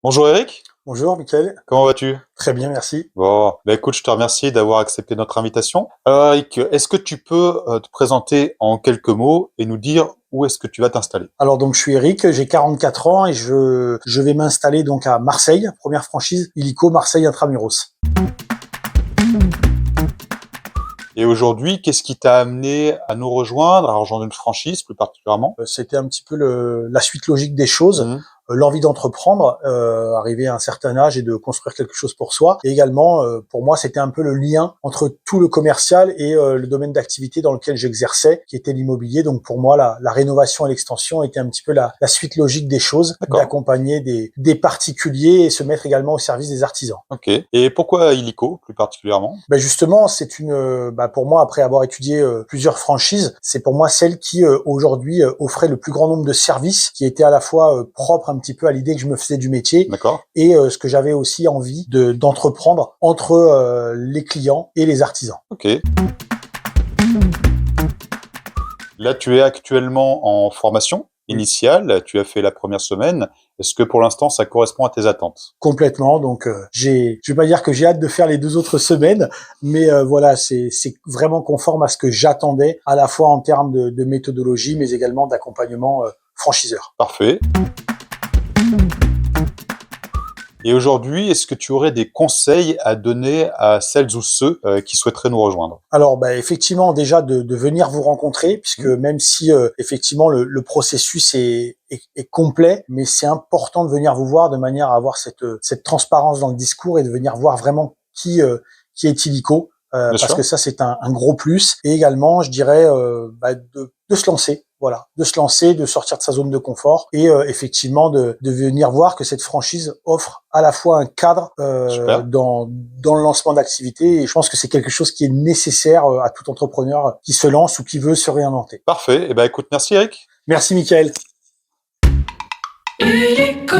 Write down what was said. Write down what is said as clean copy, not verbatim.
Bonjour Eric, Bonjour Mickaël, comment vas-tu? très bien, merci. Bon, écoute, je te remercie d'avoir accepté notre invitation. Alors Eric, est-ce que tu peux te présenter en quelques mots et nous dire où est-ce que tu vas t'installer? Alors donc je suis Eric, j'ai 44 ans et je vais m'installer donc à Marseille, première franchise illico Marseille Intramuros. Et aujourd'hui, qu'est-ce qui t'a amené à nous rejoindre, à rejoindre une franchise plus particulièrement? C'était un petit peu la suite logique des choses. Mhm. L'envie d'entreprendre, arriver à un certain âge et de construire quelque chose pour soi. Et également, pour moi, c'était un peu le lien entre tout le commercial et le domaine d'activité dans lequel j'exerçais, qui était l'immobilier. Donc pour moi, la rénovation et l'extension était un petit peu la suite logique des choses, D'accord, d'accompagner des particuliers et se mettre également au service des artisans. ok. Et pourquoi Illico plus particulièrement? Ben justement, pour moi, après avoir étudié plusieurs franchises, c'est pour moi celle qui aujourd'hui offrait le plus grand nombre de services, qui était à la fois propre un petit peu à l'idée que je me faisais du métier D'accord, et ce que j'avais aussi envie d'entreprendre entre les clients et les artisans. ok. Là, tu es actuellement en formation Oui. initiale, tu as fait la première semaine. Est-ce que pour l'instant, ça correspond à tes attentes? Complètement. Donc, je vais pas dire que j'ai hâte de faire les 2 autres semaines, mais voilà, c'est vraiment conforme à ce que j'attendais, à la fois en termes de méthodologie, mais également d'accompagnement franchiseur. Parfait. Et aujourd'hui, est-ce que tu aurais des conseils à donner à celles ou ceux qui souhaiteraient nous rejoindre? Alors, bah, effectivement, déjà de venir vous rencontrer, puisque Mmh. même si effectivement le processus est complet, mais c'est important de venir vous voir de manière à avoir cette transparence dans le discours et de venir voir vraiment qui est illico, Bien parce que sûr. ça c'est un gros plus. Et également, je dirais, de se lancer. Voilà, de se lancer, de sortir de sa zone de confort et effectivement de venir voir que cette franchise offre à la fois un cadre Super. dans le lancement d'activité. Et je pense que c'est quelque chose qui est nécessaire à tout entrepreneur qui se lance ou qui veut se réinventer. Parfait. Eh ben, écoute, merci Eric. Merci Mickaël. Illico.